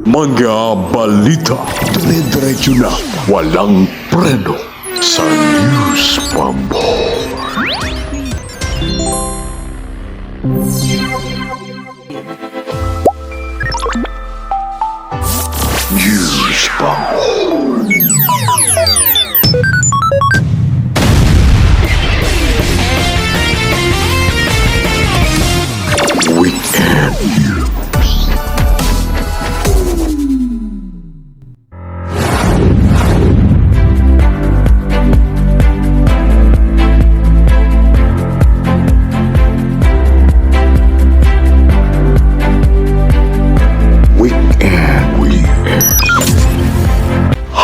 Mga balita, dire-diretso na, walang preno sa News Pambo. News Pambo. Weekend News.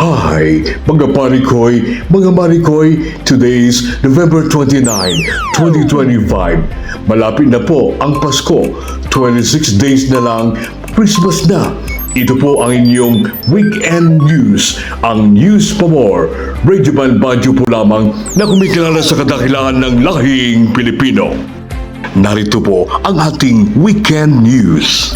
Hi, mga parikoy, mga marikoy, today is November 29, 2025. Malapit na po ang Pasko, 26 days na lang, Christmas na. Ito po ang inyong Weekend News, ang News Pa More. Radio Band Baguio po lamang na kumikilala sa kadakilaan ng lahing Pilipino. Narito po ang ating Weekend News.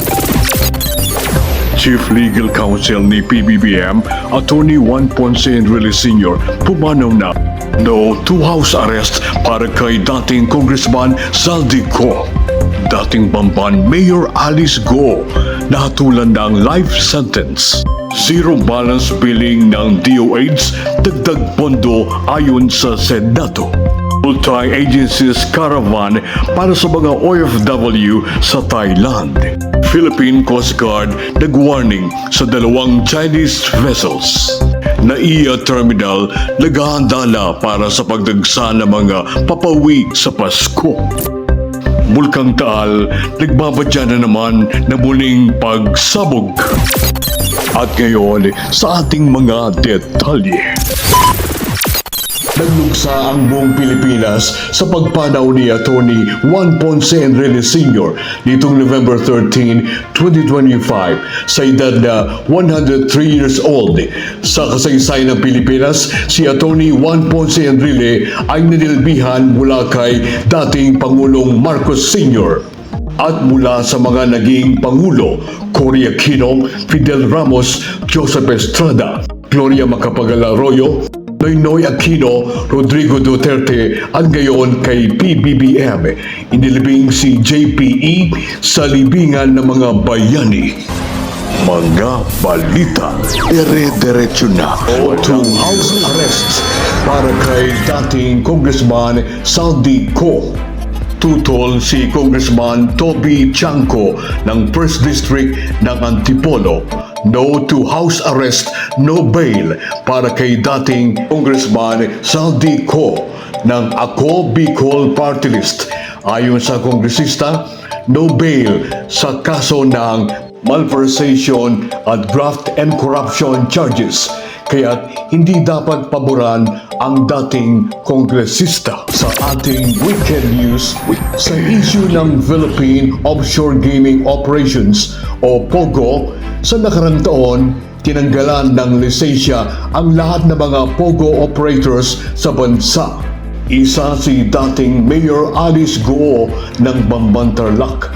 Chief Legal Counsel ni PBBM, Attorney Juan Ponce Enrile Sr. pumanaw na no to house arrest para kay dating Congressman Zaldi Co. Dating Bamban Mayor Alice Go nahatulan ng life sentence. Zero balance billing ng DOH, dagdag pondo ayon sa Senado. Multi-agencies caravan para sa mga OFW sa Thailand. Philippine Coast Guard nag-warning sa dalawang Chinese vessels. NAIA Terminal naghahanda na para sa pagdagsa ng mga papauwi sa Pasko. Bulkang Taal nagbabadya na naman na muling pagsabog. At ngayon sa ating mga detalye. Naglugsa ang buong Pilipinas sa pagpanaw ni Atty. Juan Ponce Enrile Sr. nitong November 13, 2025 sa edad na 103 years old. Sa kasaysayan ng Pilipinas, si Atty. Juan Ponce Enrile ay ninilbihan mula kay dating Pangulong Marcos Sr. at mula sa mga naging Pangulo, Cory Aquino, Fidel Ramos, Joseph Estrada, Gloria Macapagal Arroyo, Noynoy Aquino, Rodrigo Duterte at ngayon kay PBBM. Inilibing si JPE sa libingan ng mga bayani. Mga balita, dire-diretso na to house arrest para kay dating Congressman Zaldi Co. Tutol si Congressman Toby Chanco ng 1st District ng Antipolo. No to house arrest, no bail para kay dating Congressman Zaldi Co. ng Ako Bicol Party List. Ayon sa kongresista, no bail sa kaso ng malversation at graft and corruption charges. Kaya hindi dapat paboran ang dating kongresista. Sa ating Weekend News, sa issue ng Philippine Offshore Gaming Operations o POGO, sa nakarang taon, tinanggalan ng lisensya ang lahat ng mga POGO operators sa bansa. Isa si dating Mayor Alice Go ng Bamban Tarlac.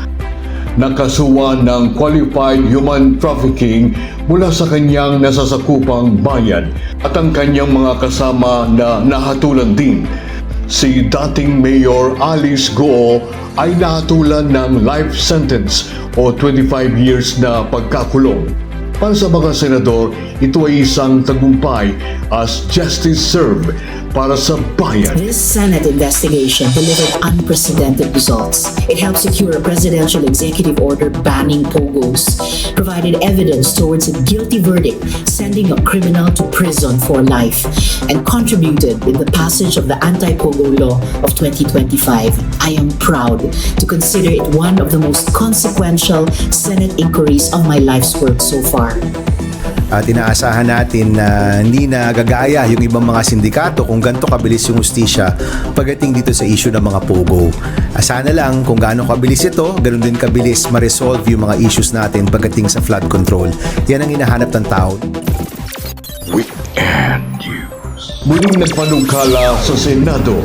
Nakasuwa ng qualified human trafficking mula sa kanyang nasasakupang bayan at ang kanyang mga kasama na nahatulan din. Si dating Mayor Alice Go ay nahatulan ng life sentence o 25 years na pagkakulong. Para sa mga senador, ito ay isang tagumpay as justice served para sa bayan. This Senate investigation delivered unprecedented results. It helped secure a presidential executive order banning POGOs, provided evidence towards a guilty verdict, sending a criminal to prison for life, and contributed in the passage of the Anti-POGO Law of 2025. I am proud to consider it one of the most consequential Senate inquiries of my life's work so far. At inaasahan natin na hindi na gagaya yung ibang mga sindikato kung ganito kabilis yung hustisya pagdating dito sa issue ng mga POGO. Sana lang kung gaano kabilis ito, ganoon din kabilis ma-resolve yung mga issues natin pagdating sa flood control. Yan ang hinahanap ng tao. Weekend News. Muling nagpanungkala sa Senado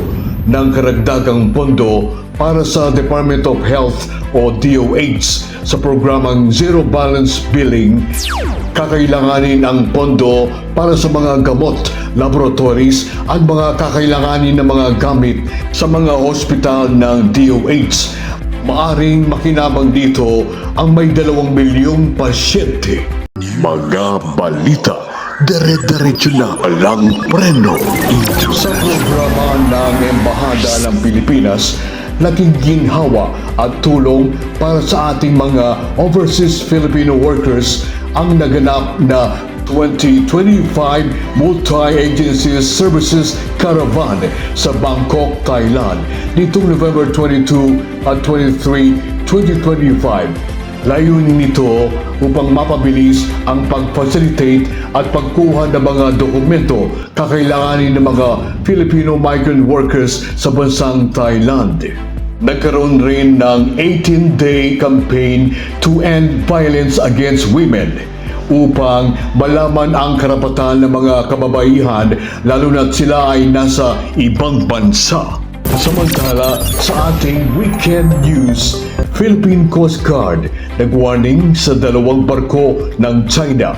ng karagdagang pondo para sa Department of Health o DOH sa programang Zero Balance Billing kakailanganin ang pondo para sa mga gamot, laboratories at mga kakailanganin ng mga gamit sa mga hospital ng DOH. Maaring makinabang dito ang may 2 milyong pasyente. Mga balita, dire-diretso na walang preno. Sa programa ng Embahada ng Pilipinas, laking ginhawa at tulong para sa ating mga overseas Filipino workers ang naganap na 2025 Multi-Agency Services Caravan sa Bangkok, Thailand nitong November 22 at 23, 2025. Layunin nito upang mapabilis ang pag-facilitate at pagkuha ng mga dokumento kakailanganin ng mga Filipino migrant workers sa bansang Thailand. Nagkaroon rin ng 18-day campaign to end violence against women upang malaman ang karapatan ng mga kababaihan lalo na't sila ay nasa ibang bansa. Samantala, sa ating weekend news, Philippine Coast Guard nag-warning sa 2 barko ng China.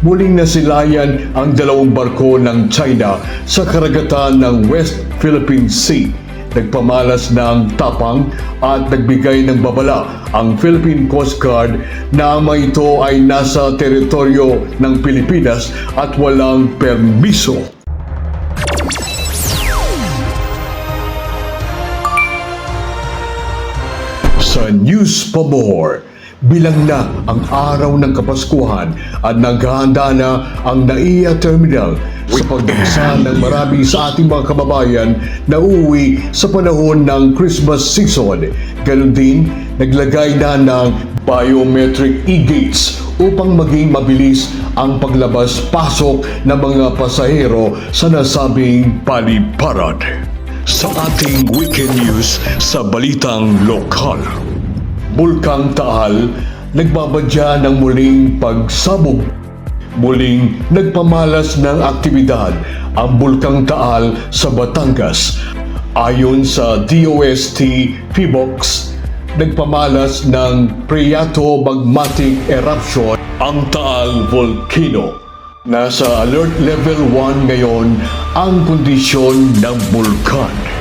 Muling nasilayan ang 2 barko ng China sa karagatan ng West Philippine Sea. Nagpamalas ng tapang at nagbigay ng babala ang Philippine Coast Guard na ang mga ito ay nasa teritoryo ng Pilipinas at walang permiso. Sa News Pabor, bilang na ang araw ng Kapaskuhan at naghahanda na ang NAIA Terminal sa pagdagsa ng marami sa ating mga kababayan na uuwi sa panahon ng Christmas season. Ganon din, naglagay na ng biometric e-gates upang maging mabilis ang paglabas-pasok ng mga pasahero sa nasabing paliparan. Sa ating weekend news sa balitang lokal, Bulkang Taal nagbabadya ng muling pagsabog. Muling nagpamalas ng aktibidad ang Bulkang Taal sa Batangas. Ayon sa DOST PHIVOLCS, nagpamalas ng phreatomagmatic eruption ang Taal Volcano. Nasa Alert Level 1 ngayon ang kondisyon ng bulkan.